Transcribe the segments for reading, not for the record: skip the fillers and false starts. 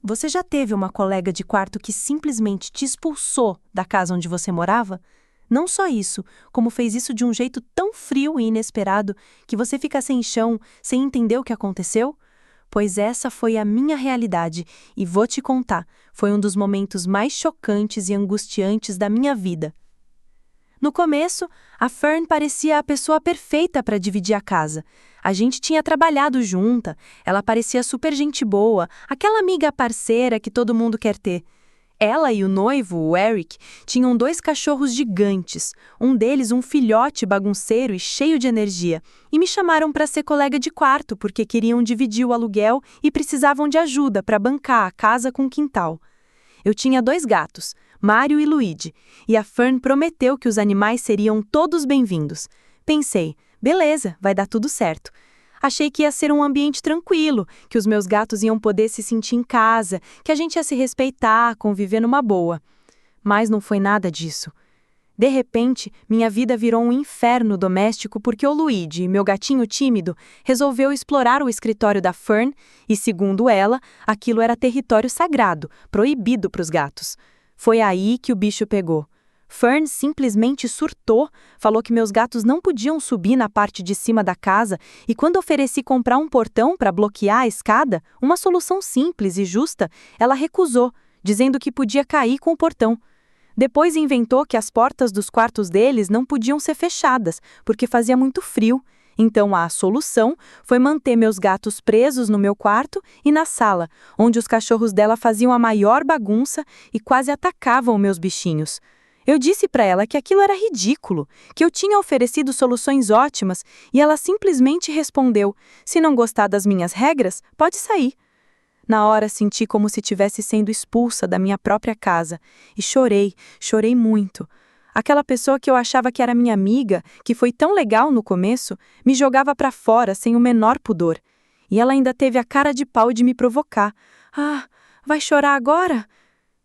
Você já teve uma colega de quarto que simplesmente te expulsou da casa onde você morava? Não só isso, como fez isso de um jeito tão frio e inesperado que você fica sem chão, sem entender o que aconteceu? Pois essa foi a minha realidade e vou te contar, foi um dos momentos mais chocantes e angustiantes da minha vida. No começo, a Fern parecia a pessoa perfeita para dividir a casa. A gente tinha trabalhado junta, ela parecia super gente boa, aquela amiga parceira que todo mundo quer ter. Ela e o noivo, o Eric, tinham 2 cachorros gigantes, um deles um filhote bagunceiro e cheio de energia, e me chamaram para ser colega de quarto porque queriam dividir o aluguel e precisavam de ajuda para bancar a casa com quintal. Eu tinha 2 gatos, Mário e Luigi, e a Fern prometeu que os animais seriam todos bem-vindos. Pensei, beleza, vai dar tudo certo. Achei que ia ser um ambiente tranquilo, que os meus gatos iam poder se sentir em casa, que a gente ia se respeitar, conviver numa boa. Mas não foi nada disso. De repente, minha vida virou um inferno doméstico porque o Luigi, meu gatinho tímido, resolveu explorar o escritório da Fern e, segundo ela, aquilo era território sagrado, proibido para os gatos. Foi aí que o bicho pegou. Fern simplesmente surtou, falou que meus gatos não podiam subir na parte de cima da casa e quando ofereci comprar um portão para bloquear a escada, uma solução simples e justa, ela recusou, dizendo que podia cair com o portão. Depois inventou que as portas dos quartos deles não podiam ser fechadas, porque fazia muito frio. Então a solução foi manter meus gatos presos no meu quarto e na sala, onde os cachorros dela faziam a maior bagunça e quase atacavam meus bichinhos. Eu disse para ela que aquilo era ridículo, que eu tinha oferecido soluções ótimas e ela simplesmente respondeu: se não gostar das minhas regras, pode sair. Na hora senti como se estivesse sendo expulsa da minha própria casa e chorei muito. Aquela pessoa que eu achava que era minha amiga, que foi tão legal no começo, me jogava para fora sem o menor pudor. E ela ainda teve a cara de pau de me provocar. Ah, vai chorar agora?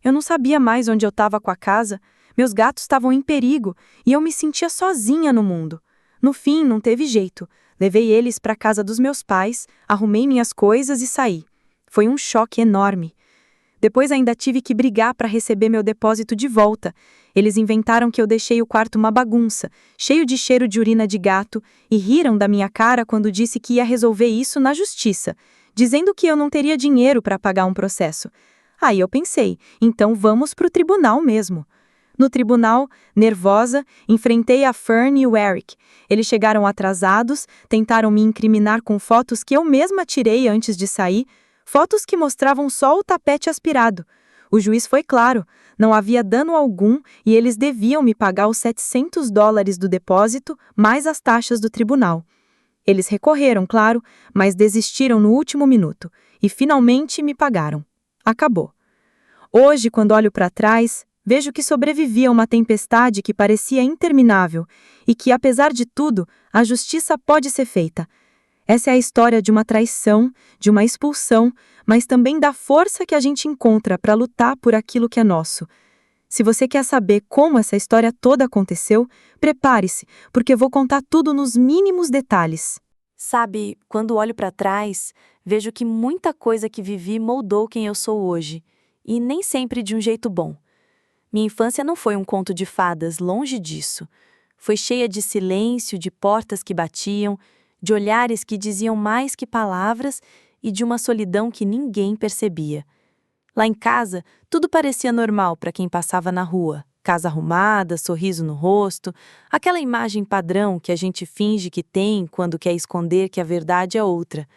Eu não sabia mais onde eu estava com a casa. Meus gatos estavam em perigo e eu me sentia sozinha no mundo. No fim, não teve jeito. Levei eles para a casa dos meus pais, arrumei minhas coisas e saí. Foi um choque enorme. Depois ainda tive que brigar para receber meu depósito de volta. Eles inventaram que eu deixei o quarto uma bagunça, cheio de cheiro de urina de gato, e riram da minha cara quando disse que ia resolver isso na justiça, dizendo que eu não teria dinheiro para pagar um processo. Aí eu pensei, então vamos para o tribunal mesmo. No tribunal, nervosa, enfrentei a Fern e o Eric. Eles chegaram atrasados, tentaram me incriminar com fotos que eu mesma tirei antes de sair, fotos que mostravam só o tapete aspirado. O juiz foi claro, não havia dano algum e eles deviam me pagar os $700 do depósito, mais as taxas do tribunal. Eles recorreram, claro, mas desistiram no último minuto e finalmente me pagaram. Acabou. Hoje, quando olho para trás, vejo que sobrevivi a uma tempestade que parecia interminável e que, apesar de tudo, a justiça pode ser feita. Essa é a história de uma traição, de uma expulsão, mas também da força que a gente encontra para lutar por aquilo que é nosso. Se você quer saber como essa história toda aconteceu, prepare-se, porque vou contar tudo nos mínimos detalhes. Sabe, quando olho para trás, vejo que muita coisa que vivi moldou quem eu sou hoje, e nem sempre de um jeito bom. Minha infância não foi um conto de fadas, longe disso. Foi cheia de silêncio, de portas que batiam, de olhares que diziam mais que palavras e de uma solidão que ninguém percebia. Lá em casa, tudo parecia normal para quem passava na rua. Casa arrumada, sorriso no rosto, aquela imagem padrão que a gente finge que tem quando quer esconder que a verdade é outra.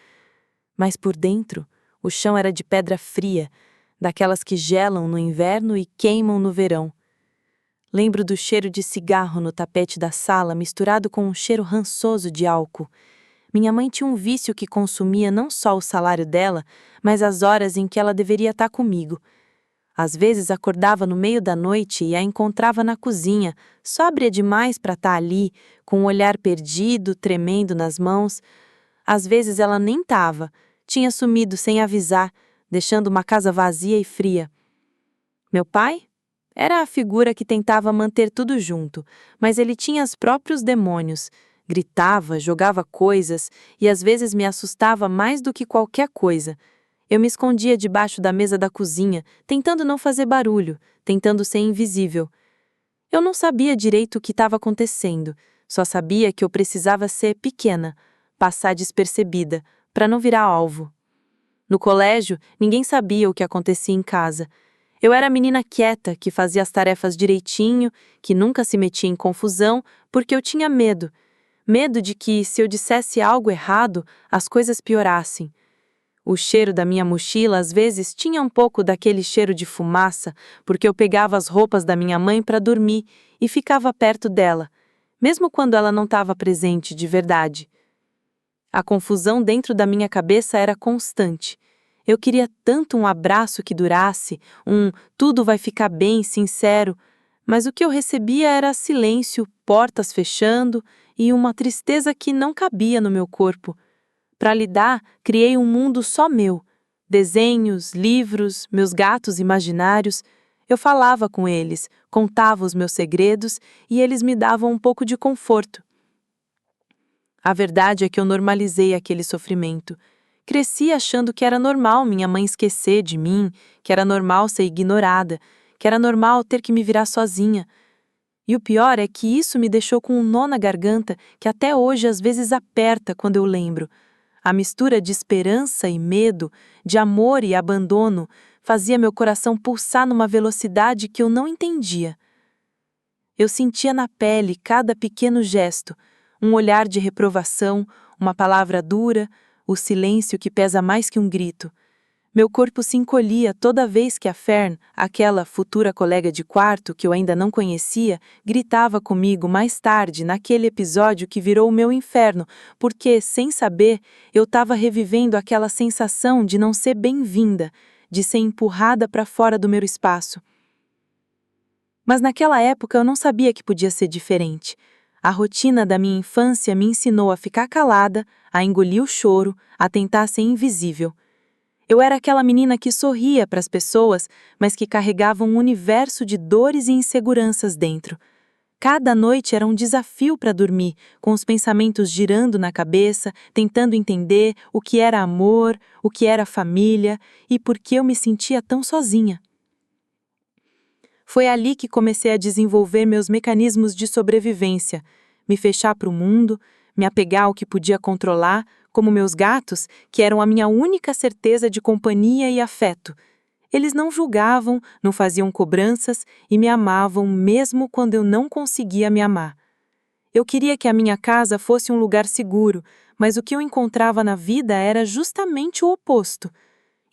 Mas por dentro, o chão era de pedra fria, daquelas que gelam no inverno e queimam no verão. Lembro do cheiro de cigarro no tapete da sala misturado com um cheiro rançoso de álcool. Minha mãe tinha um vício que consumia não só o salário dela, mas as horas em que ela deveria estar comigo. Às vezes acordava no meio da noite e a encontrava na cozinha, sóbria demais para estar ali, com o olhar perdido, tremendo nas mãos. Às vezes ela nem estava, tinha sumido sem avisar, deixando uma casa vazia e fria. Meu pai? Era a figura que tentava manter tudo junto, mas ele tinha os próprios demônios. Gritava, jogava coisas e às vezes me assustava mais do que qualquer coisa. Eu me escondia debaixo da mesa da cozinha, tentando não fazer barulho, tentando ser invisível. Eu não sabia direito o que estava acontecendo, só sabia que eu precisava ser pequena, passar despercebida, para não virar alvo. No colégio, ninguém sabia o que acontecia em casa. Eu era a menina quieta, que fazia as tarefas direitinho, que nunca se metia em confusão, porque eu tinha medo. Medo de que, se eu dissesse algo errado, as coisas piorassem. O cheiro da minha mochila às vezes tinha um pouco daquele cheiro de fumaça, porque eu pegava as roupas da minha mãe para dormir e ficava perto dela, mesmo quando ela não estava presente de verdade. A confusão dentro da minha cabeça era constante. Eu queria tanto um abraço que durasse, tudo vai ficar bem sincero, mas o que eu recebia era silêncio, portas fechando e uma tristeza que não cabia no meu corpo. Para lidar, criei um mundo só meu. Desenhos, livros, meus gatos imaginários. Eu falava com eles, contava os meus segredos e eles me davam um pouco de conforto. A verdade é que eu normalizei aquele sofrimento. Cresci achando que era normal minha mãe esquecer de mim, que era normal ser ignorada, que era normal ter que me virar sozinha. E o pior é que isso me deixou com um nó na garganta que até hoje às vezes aperta quando eu lembro. A mistura de esperança e medo, de amor e abandono, fazia meu coração pulsar numa velocidade que eu não entendia. Eu sentia na pele cada pequeno gesto, um olhar de reprovação, uma palavra dura, o silêncio que pesa mais que um grito. Meu corpo se encolhia toda vez que a Fern, aquela futura colega de quarto que eu ainda não conhecia, gritava comigo mais tarde naquele episódio que virou o meu inferno, porque, sem saber, eu estava revivendo aquela sensação de não ser bem-vinda, de ser empurrada para fora do meu espaço. Mas naquela época eu não sabia que podia ser diferente. A rotina da minha infância me ensinou a ficar calada, a engolir o choro, a tentar ser invisível. Eu era aquela menina que sorria para as pessoas, mas que carregava um universo de dores e inseguranças dentro. Cada noite era um desafio para dormir, com os pensamentos girando na cabeça, tentando entender o que era amor, o que era família e por que eu me sentia tão sozinha. Foi ali que comecei a desenvolver meus mecanismos de sobrevivência, me fechar para o mundo, me apegar ao que podia controlar, como meus gatos, que eram a minha única certeza de companhia e afeto. Eles não julgavam, não faziam cobranças e me amavam mesmo quando eu não conseguia me amar. Eu queria que a minha casa fosse um lugar seguro, mas o que eu encontrava na vida era justamente o oposto.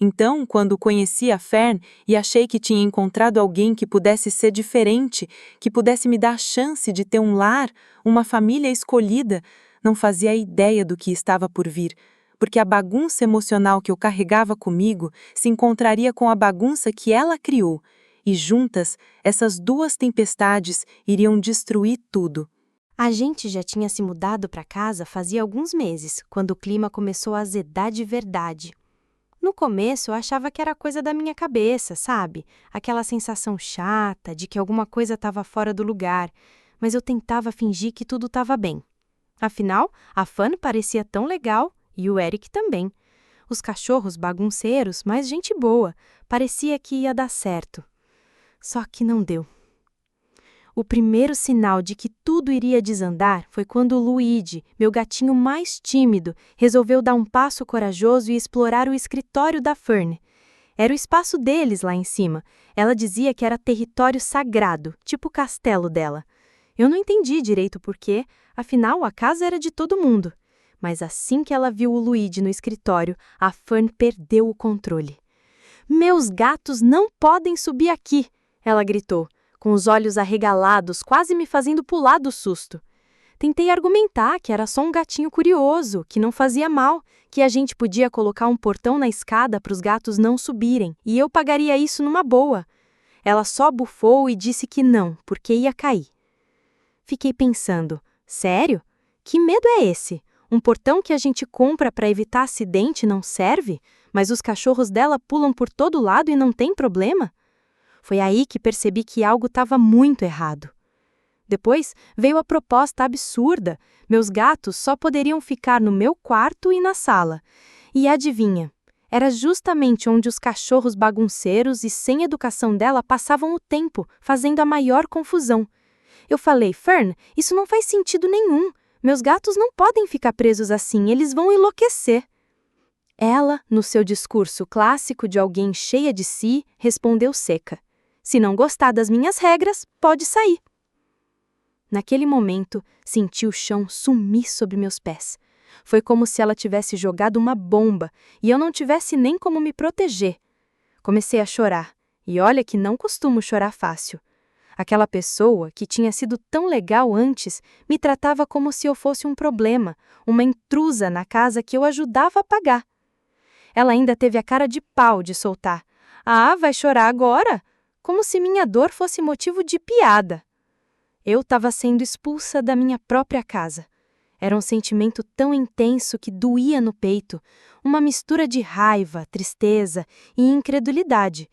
Então, quando conheci a Fern e achei que tinha encontrado alguém que pudesse ser diferente, que pudesse me dar a chance de ter um lar, uma família escolhida, não fazia ideia do que estava por vir, porque a bagunça emocional que eu carregava comigo se encontraria com a bagunça que ela criou, e juntas, essas duas tempestades iriam destruir tudo. A gente já tinha se mudado para casa fazia alguns meses, quando o clima começou a azedar de verdade. No começo, eu achava que era coisa da minha cabeça, sabe? Aquela sensação chata de que alguma coisa estava fora do lugar, mas eu tentava fingir que tudo estava bem. Afinal, a Fan parecia tão legal e o Eric também. Os cachorros bagunceiros, mas gente boa, parecia que ia dar certo. Só que não deu. O primeiro sinal de que tudo iria desandar foi quando o Luigi, meu gatinho mais tímido, resolveu dar um passo corajoso e explorar o escritório da Fern. Era o espaço deles lá em cima. Ela dizia que era território sagrado, tipo o castelo dela. Eu não entendi direito por quê, afinal a casa era de todo mundo. Mas assim que ela viu o Luigi no escritório, a Fern perdeu o controle. "Meus gatos não podem subir aqui!" ela gritou, com os olhos arregalados, quase me fazendo pular do susto. Tentei argumentar que era só um gatinho curioso, que não fazia mal, que a gente podia colocar um portão na escada para os gatos não subirem, e eu pagaria isso numa boa. Ela só bufou e disse que não, porque ia cair. Fiquei pensando, sério? Que medo é esse? Um portão que a gente compra para evitar acidente não serve? Mas os cachorros dela pulam por todo lado e não tem problema? Foi aí que percebi que algo estava muito errado. Depois veio a proposta absurda. Meus gatos só poderiam ficar no meu quarto e na sala. E adivinha? Era justamente onde os cachorros bagunceiros e sem educação dela passavam o tempo, fazendo a maior confusão. Eu falei, Fern, isso não faz sentido nenhum. Meus gatos não podem ficar presos assim, eles vão enlouquecer. Ela, no seu discurso clássico de alguém cheia de si, respondeu seca. Se não gostar das minhas regras, pode sair. Naquele momento, senti o chão sumir sob meus pés. Foi como se ela tivesse jogado uma bomba e eu não tivesse nem como me proteger. Comecei a chorar, e olha que não costumo chorar fácil. Aquela pessoa, que tinha sido tão legal antes, me tratava como se eu fosse um problema, uma intrusa na casa que eu ajudava a pagar. Ela ainda teve a cara de pau de soltar. Ah, vai chorar agora? Como se minha dor fosse motivo de piada. Eu estava sendo expulsa da minha própria casa. Era um sentimento tão intenso que doía no peito, uma mistura de raiva, tristeza e incredulidade.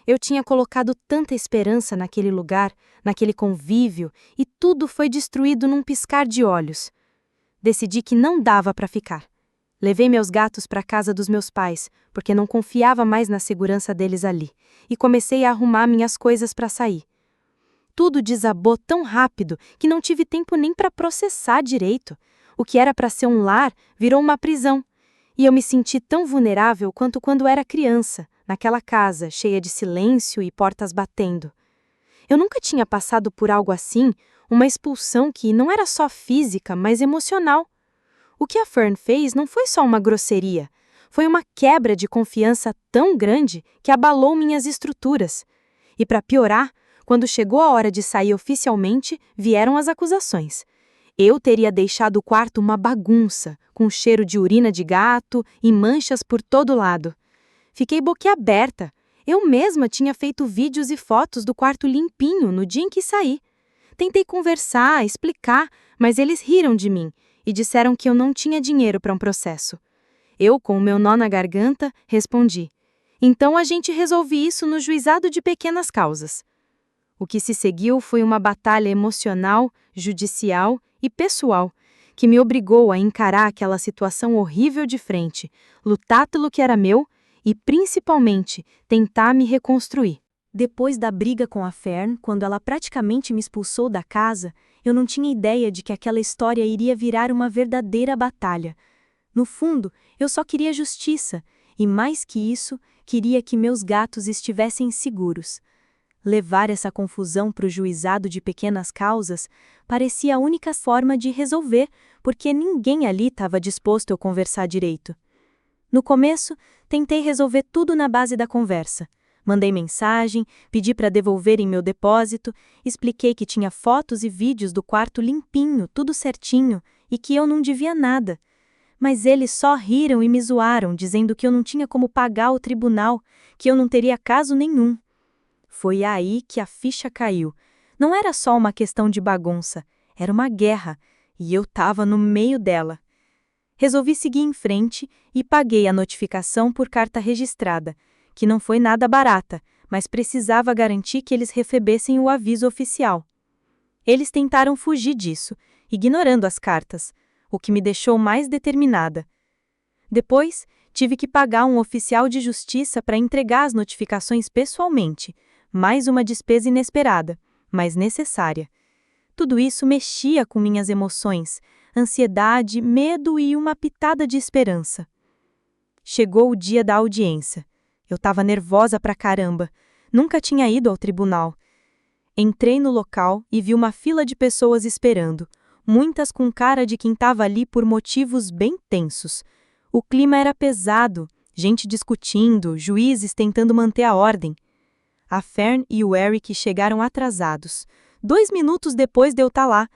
Eu tinha colocado tanta esperança naquele lugar, naquele convívio, e tudo foi destruído num piscar de olhos. Decidi que não dava para ficar. Levei meus gatos para a casa dos meus pais, porque não confiava mais na segurança deles ali, e comecei a arrumar minhas coisas para sair. Tudo desabou tão rápido que não tive tempo nem para processar direito. O que era para ser um lar virou uma prisão. E eu me senti tão vulnerável quanto quando era criança, naquela casa cheia de silêncio e portas batendo. Eu nunca tinha passado por algo assim, uma expulsão que não era só física, mas emocional. O que a Fern fez não foi só uma grosseria, foi uma quebra de confiança tão grande que abalou minhas estruturas. E para piorar, quando chegou a hora de sair oficialmente, vieram as acusações. Eu teria deixado o quarto uma bagunça, com cheiro de urina de gato e manchas por todo lado. Fiquei boquiaberta. Eu mesma tinha feito vídeos e fotos do quarto limpinho no dia em que saí. Tentei conversar, explicar, mas eles riram de mim e disseram que eu não tinha dinheiro para um processo. Eu, com o meu nó na garganta, respondi. Então a gente resolve isso no juizado de pequenas causas. O que se seguiu foi uma batalha emocional, judicial e pessoal, que me obrigou a encarar aquela situação horrível de frente, lutar pelo que era meu e, principalmente, tentar me reconstruir. Depois da briga com a Fern, quando ela praticamente me expulsou da casa, eu não tinha ideia de que aquela história iria virar uma verdadeira batalha. No fundo, eu só queria justiça, e mais que isso, queria que meus gatos estivessem seguros. Levar essa confusão para o juizado de pequenas causas parecia a única forma de resolver, porque ninguém ali estava disposto a conversar direito. No começo, tentei resolver tudo na base da conversa. Mandei mensagem, pedi para devolverem meu depósito, expliquei que tinha fotos e vídeos do quarto limpinho, tudo certinho, e que eu não devia nada. Mas eles só riram e me zoaram, dizendo que eu não tinha como pagar o tribunal, que eu não teria caso nenhum. Foi aí que a ficha caiu. Não era só uma questão de bagunça, era uma guerra, e eu estava no meio dela. Resolvi seguir em frente e paguei a notificação por carta registrada, que não foi nada barata, mas precisava garantir que eles recebessem o aviso oficial. Eles tentaram fugir disso, ignorando as cartas, o que me deixou mais determinada. Depois, tive que pagar um oficial de justiça para entregar as notificações pessoalmente, mais uma despesa inesperada, mas necessária. Tudo isso mexia com minhas emoções, ansiedade, medo e uma pitada de esperança. Chegou o dia da audiência. Eu estava nervosa pra caramba. Nunca tinha ido ao tribunal. Entrei no local e vi uma fila de pessoas esperando, muitas com cara de quem estava ali por motivos bem tensos. O clima era pesado, gente discutindo, juízes tentando manter a ordem. A Fern e o Eric chegaram atrasados. 2 minutos depois de eu estar lá,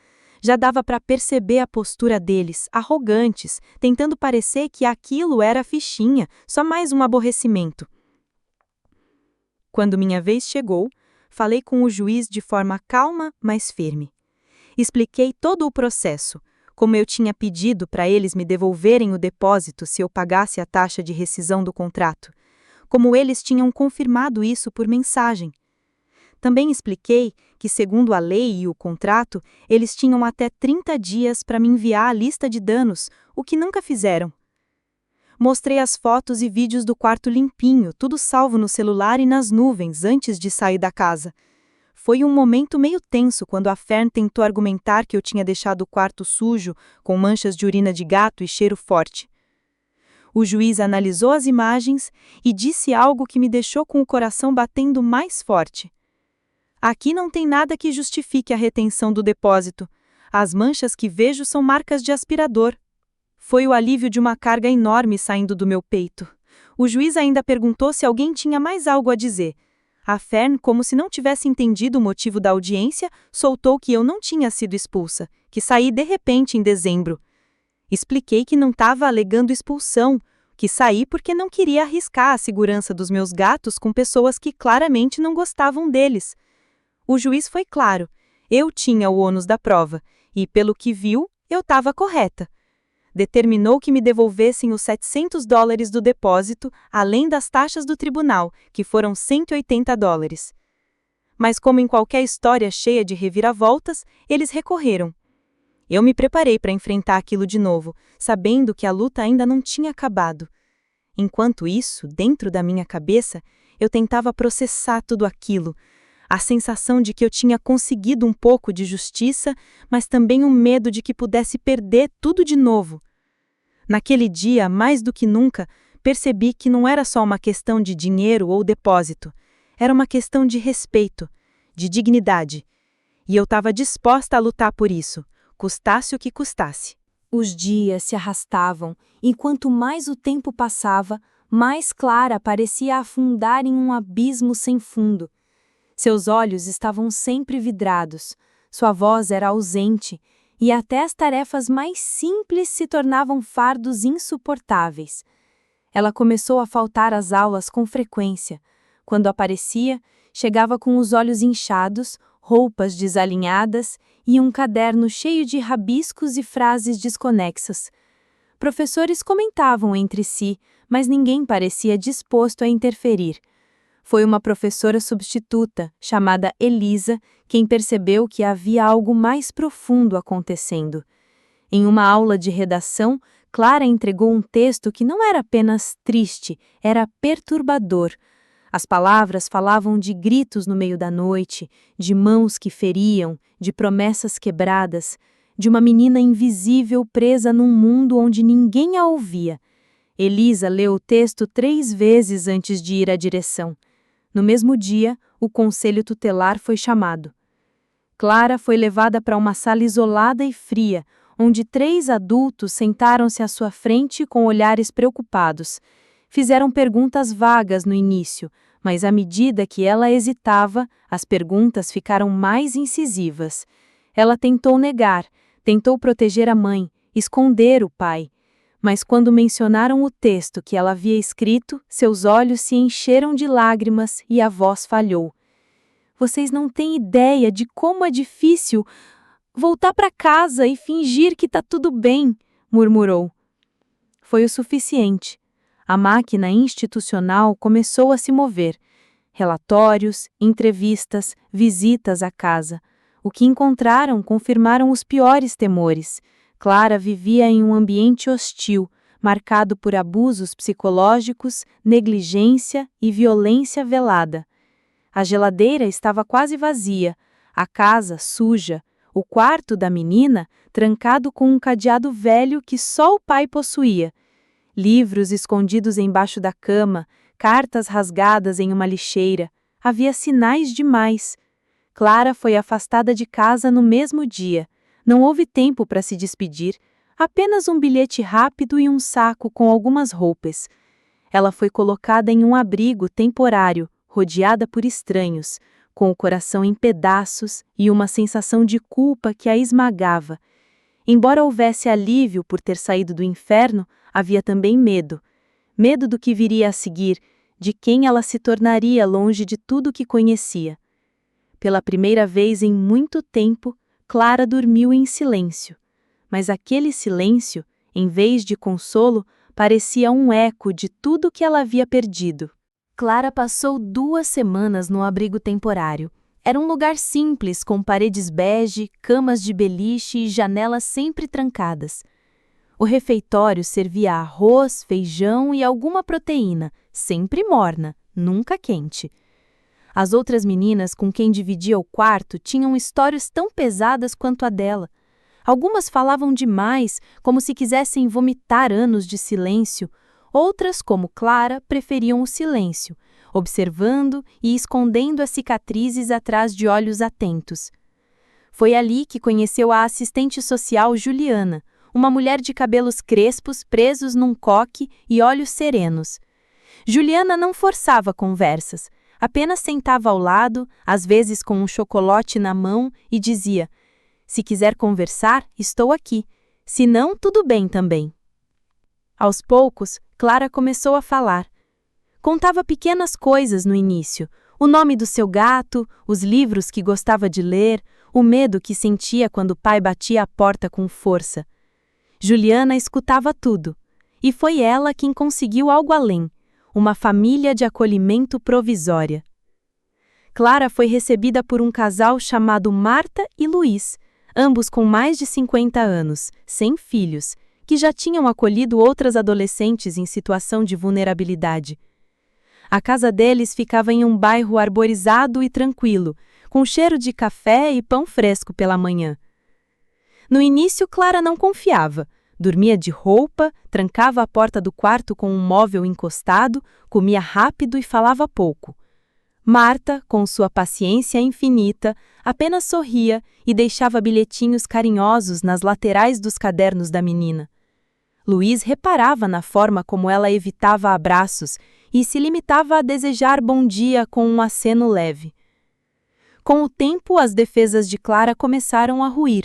já dava para perceber a postura deles, arrogantes, tentando parecer que aquilo era fichinha, só mais um aborrecimento. Quando minha vez chegou, falei com o juiz de forma calma, mas firme. Expliquei todo o processo, como eu tinha pedido para eles me devolverem o depósito se eu pagasse a taxa de rescisão do contrato, como eles tinham confirmado isso por mensagem. Também expliquei que, segundo a lei e o contrato, eles tinham até 30 dias para me enviar a lista de danos, o que nunca fizeram. Mostrei as fotos e vídeos do quarto limpinho, tudo salvo no celular e nas nuvens antes de sair da casa. Foi um momento meio tenso quando a Fern tentou argumentar que eu tinha deixado o quarto sujo, com manchas de urina de gato e cheiro forte. O juiz analisou as imagens e disse algo que me deixou com o coração batendo mais forte. Aqui não tem nada que justifique a retenção do depósito. As manchas que vejo são marcas de aspirador. Foi o alívio de uma carga enorme saindo do meu peito. O juiz ainda perguntou se alguém tinha mais algo a dizer. A Fern, como se não tivesse entendido o motivo da audiência, soltou que eu não tinha sido expulsa, que saí de repente em dezembro. Expliquei que não estava alegando expulsão, que saí porque não queria arriscar a segurança dos meus gatos com pessoas que claramente não gostavam deles. O juiz foi claro, eu tinha o ônus da prova, e pelo que viu, eu estava correta. Determinou que me devolvessem os $700 do depósito, além das taxas do tribunal, que foram $180. Mas como em qualquer história cheia de reviravoltas, eles recorreram. Eu me preparei para enfrentar aquilo de novo, sabendo que a luta ainda não tinha acabado. Enquanto isso, dentro da minha cabeça, eu tentava processar tudo aquilo. A sensação de que eu tinha conseguido um pouco de justiça, mas também o medo de que pudesse perder tudo de novo. Naquele dia, mais do que nunca, percebi que não era só uma questão de dinheiro ou depósito. Era uma questão de respeito, de dignidade. E eu estava disposta a lutar por isso, custasse o que custasse. Os dias se arrastavam, e quanto mais o tempo passava, mais Clara parecia afundar em um abismo sem fundo. Seus olhos estavam sempre vidrados, sua voz era ausente, e até as tarefas mais simples se tornavam fardos insuportáveis. Ela começou a faltar às aulas com frequência. Quando aparecia, chegava com os olhos inchados, roupas desalinhadas e um caderno cheio de rabiscos e frases desconexas. Professores comentavam entre si, mas ninguém parecia disposto a interferir. Foi uma professora substituta, chamada Elisa, quem percebeu que havia algo mais profundo acontecendo. Em uma aula de redação, Clara entregou um texto que não era apenas triste, era perturbador. As palavras falavam de gritos no meio da noite, de mãos que feriam, de promessas quebradas, de uma menina invisível presa num mundo onde ninguém a ouvia. Elisa leu o texto 3 vezes antes de ir à direção. No mesmo dia, o conselho tutelar foi chamado. Clara foi levada para uma sala isolada e fria, onde 3 adultos sentaram-se à sua frente com olhares preocupados. Fizeram perguntas vagas no início, mas à medida que ela hesitava, as perguntas ficaram mais incisivas. Ela tentou negar, tentou proteger a mãe, esconder o pai. Mas quando mencionaram o texto que ela havia escrito, seus olhos se encheram de lágrimas e a voz falhou. Vocês não têm ideia de como é difícil voltar para casa e fingir que está tudo bem, murmurou. Foi o suficiente. A máquina institucional começou a se mover. Relatórios, entrevistas, visitas à casa. O que encontraram confirmaram os piores temores. Clara vivia em um ambiente hostil, marcado por abusos psicológicos, negligência e violência velada. A geladeira estava quase vazia, a casa suja, o quarto da menina trancado com um cadeado velho que só o pai possuía. Livros escondidos embaixo da cama, cartas rasgadas em uma lixeira. Havia sinais demais. Clara foi afastada de casa no mesmo dia. Não houve tempo para se despedir, apenas um bilhete rápido e um saco com algumas roupas. Ela foi colocada em um abrigo temporário, rodeada por estranhos, com o coração em pedaços e uma sensação de culpa que a esmagava. Embora houvesse alívio por ter saído do inferno, havia também medo. Medo do que viria a seguir, de quem ela se tornaria longe de tudo o que conhecia. Pela primeira vez em muito tempo, Clara dormiu em silêncio. Mas aquele silêncio, em vez de consolo, parecia um eco de tudo que ela havia perdido. Clara passou 2 semanas no abrigo temporário. Era um lugar simples, com paredes bege, camas de beliche e janelas sempre trancadas. O refeitório servia arroz, feijão e alguma proteína, sempre morna, nunca quente. As outras meninas com quem dividia o quarto tinham histórias tão pesadas quanto a dela. Algumas falavam demais, como se quisessem vomitar anos de silêncio. Outras, como Clara, preferiam o silêncio, observando e escondendo as cicatrizes atrás de olhos atentos. Foi ali que conheceu a assistente social Juliana, uma mulher de cabelos crespos presos num coque e olhos serenos. Juliana não forçava conversas, apenas sentava ao lado, às vezes com um chocolate na mão, e dizia: "Se quiser conversar, estou aqui. Se não, tudo bem também." Aos poucos, Clara começou a falar. Contava pequenas coisas no início: o nome do seu gato, os livros que gostava de ler, o medo que sentia quando o pai batia a porta com força. Juliana escutava tudo, e foi ela quem conseguiu algo além: uma família de acolhimento provisória. Clara foi recebida por um casal chamado Marta e Luiz, ambos com mais de 50 anos, sem filhos, que já tinham acolhido outras adolescentes em situação de vulnerabilidade. A casa deles ficava em um bairro arborizado e tranquilo, com cheiro de café e pão fresco pela manhã. No início, Clara não confiava. Dormia de roupa, trancava a porta do quarto com um móvel encostado, comia rápido e falava pouco. Marta, com sua paciência infinita, apenas sorria e deixava bilhetinhos carinhosos nas laterais dos cadernos da menina. Luiz reparava na forma como ela evitava abraços e se limitava a desejar bom dia com um aceno leve. Com o tempo, as defesas de Clara começaram a ruir.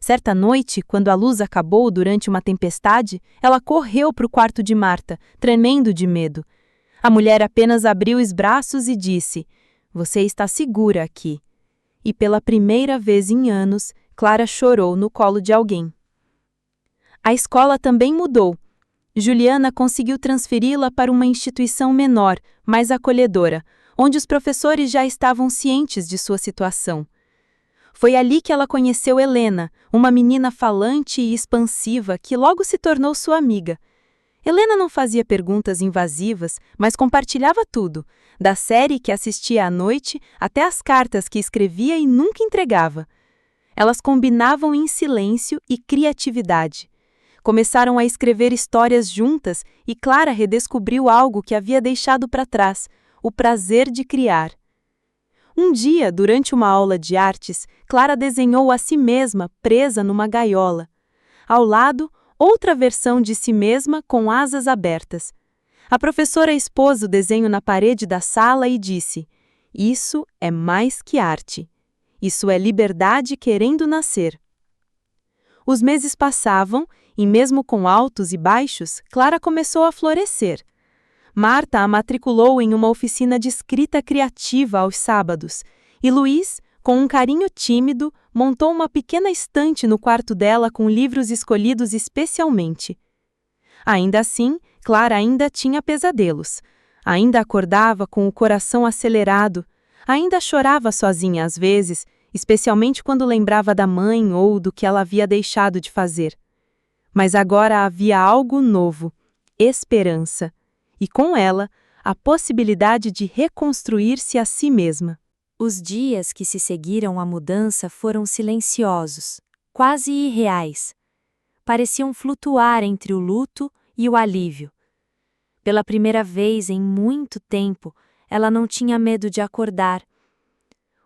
Certa noite, quando a luz acabou durante uma tempestade, ela correu para o quarto de Marta, tremendo de medo. A mulher apenas abriu os braços e disse: "Você está segura aqui." E pela primeira vez em anos, Clara chorou no colo de alguém. A escola também mudou. Juliana conseguiu transferi-la para uma instituição menor, mais acolhedora, onde os professores já estavam cientes de sua situação. Foi ali que ela conheceu Helena, uma menina falante e expansiva que logo se tornou sua amiga. Helena não fazia perguntas invasivas, mas compartilhava tudo, da série que assistia à noite até as cartas que escrevia e nunca entregava. Elas combinavam em silêncio e criatividade. Começaram a escrever histórias juntas e Clara redescobriu algo que havia deixado para trás: o prazer de criar. Um dia, durante uma aula de artes, Clara desenhou a si mesma presa numa gaiola. Ao lado, outra versão de si mesma com asas abertas. A professora expôs o desenho na parede da sala e disse: "Isso é mais que arte. Isso é liberdade querendo nascer." Os meses passavam e, mesmo com altos e baixos, Clara começou a florescer. Marta a matriculou em uma oficina de escrita criativa aos sábados, e Luiz, com um carinho tímido, montou uma pequena estante no quarto dela com livros escolhidos especialmente. Ainda assim, Clara ainda tinha pesadelos. Ainda acordava com o coração acelerado, ainda chorava sozinha às vezes, especialmente quando lembrava da mãe ou do que ela havia deixado de fazer. Mas agora havia algo novo: esperança. E com ela, a possibilidade de reconstruir-se a si mesma. Os dias que se seguiram à mudança foram silenciosos, quase irreais. Pareciam flutuar entre o luto e o alívio. Pela primeira vez em muito tempo, ela não tinha medo de acordar.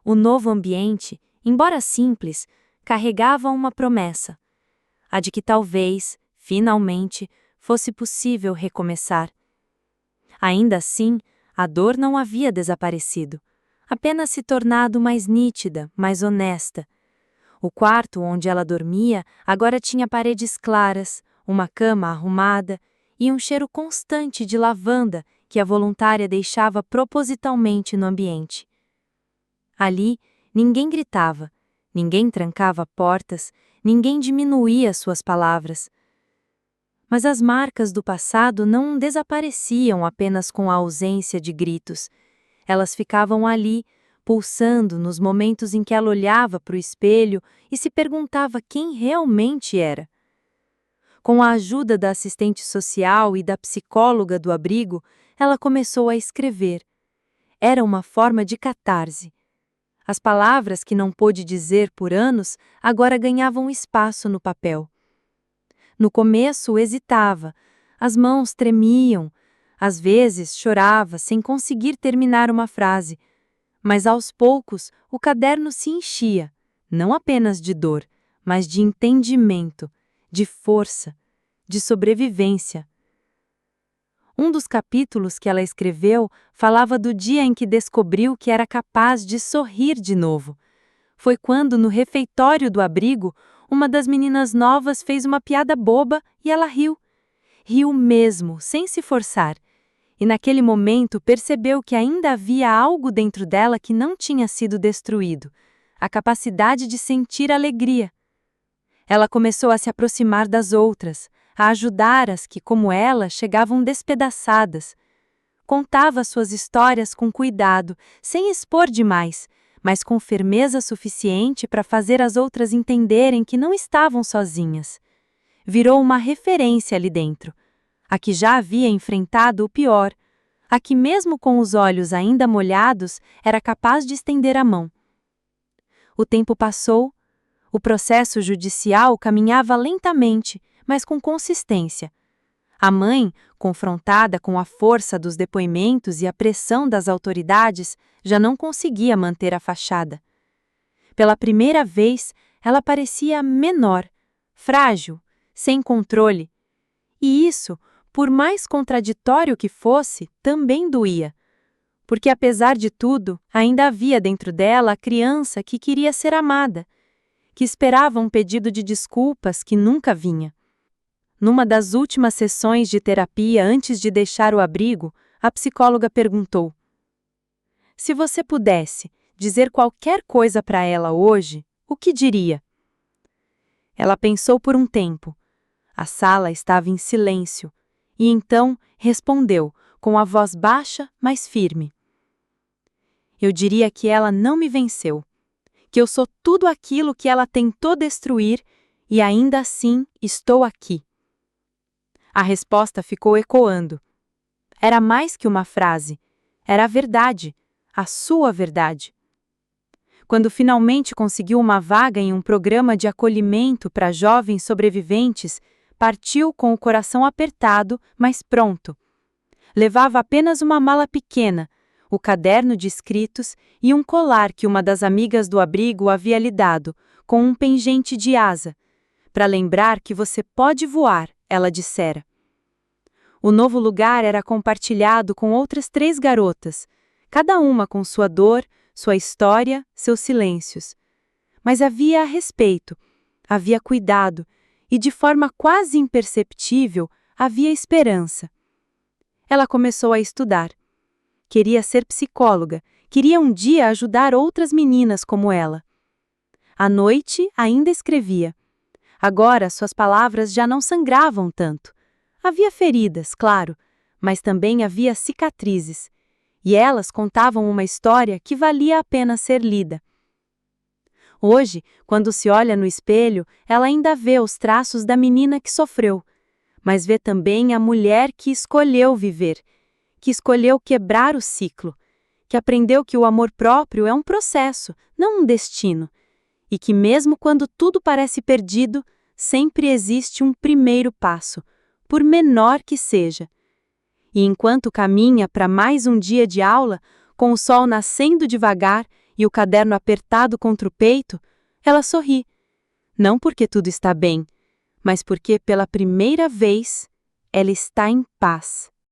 O novo ambiente, embora simples, carregava uma promessa: a de que talvez, finalmente, fosse possível recomeçar. Ainda assim, a dor não havia desaparecido, apenas se tornado mais nítida, mais honesta. O quarto onde ela dormia agora tinha paredes claras, uma cama arrumada e um cheiro constante de lavanda que a voluntária deixava propositalmente no ambiente. Ali, ninguém gritava, ninguém trancava portas, ninguém diminuía suas palavras. Mas as marcas do passado não desapareciam apenas com a ausência de gritos. Elas ficavam ali, pulsando nos momentos em que ela olhava para o espelho e se perguntava quem realmente era. Com a ajuda da assistente social e da psicóloga do abrigo, ela começou a escrever. Era uma forma de catarse. As palavras que não pôde dizer por anos agora ganhavam espaço no papel. No começo hesitava, as mãos tremiam, às vezes chorava sem conseguir terminar uma frase, mas aos poucos o caderno se enchia, não apenas de dor, mas de entendimento, de força, de sobrevivência. Um dos capítulos que ela escreveu falava do dia em que descobriu que era capaz de sorrir de novo. Foi quando, no refeitório do abrigo, uma das meninas novas fez uma piada boba e ela riu. Riu mesmo, sem se forçar. E naquele momento percebeu que ainda havia algo dentro dela que não tinha sido destruído, a capacidade de sentir alegria. Ela começou a se aproximar das outras, a ajudar as que, como ela, chegavam despedaçadas. Contava suas histórias com cuidado, sem expor demais, mas com firmeza suficiente para fazer as outras entenderem que não estavam sozinhas. Virou uma referência ali dentro, a que já havia enfrentado o pior, a que mesmo com os olhos ainda molhados era capaz de estender a mão. O tempo passou, o processo judicial caminhava lentamente, mas com consistência. A mãe, confrontada com a força dos depoimentos e a pressão das autoridades, já não conseguia manter a fachada. Pela primeira vez, ela parecia menor, frágil, sem controle. E isso, por mais contraditório que fosse, também doía. Porque, apesar de tudo, ainda havia dentro dela a criança que queria ser amada, que esperava um pedido de desculpas que nunca vinha. Numa das últimas sessões de terapia antes de deixar o abrigo, a psicóloga perguntou: se você pudesse dizer qualquer coisa para ela hoje, o que diria? Ela pensou por um tempo. A sala estava em silêncio, e então respondeu, com a voz baixa, mas firme: eu diria que ela não me venceu, que eu sou tudo aquilo que ela tentou destruir e ainda assim estou aqui. A resposta ficou ecoando. Era mais que uma frase, era a verdade, a sua verdade. Quando finalmente conseguiu uma vaga em um programa de acolhimento para jovens sobreviventes, partiu com o coração apertado, mas pronto. Levava apenas uma mala pequena, o caderno de escritos e um colar que uma das amigas do abrigo havia lhe dado, com um pingente de asa. Para lembrar que você pode voar, ela dissera. O novo lugar era compartilhado com outras 3 garotas, cada uma com sua dor, sua história, seus silêncios. Mas havia respeito, havia cuidado e, de forma quase imperceptível, havia esperança. Ela começou a estudar. Queria ser psicóloga, queria um dia ajudar outras meninas como ela. À noite, ainda escrevia. Agora, suas palavras já não sangravam tanto. Havia feridas, claro, mas também havia cicatrizes. E elas contavam uma história que valia a pena ser lida. Hoje, quando se olha no espelho, ela ainda vê os traços da menina que sofreu, mas vê também a mulher que escolheu viver, que escolheu quebrar o ciclo, que aprendeu que o amor próprio é um processo, não um destino, e que mesmo quando tudo parece perdido, sempre existe um primeiro passo, por menor que seja. E enquanto caminha para mais um dia de aula, com o sol nascendo devagar e o caderno apertado contra o peito, ela sorri. Não porque tudo está bem, mas porque pela primeira vez ela está em paz.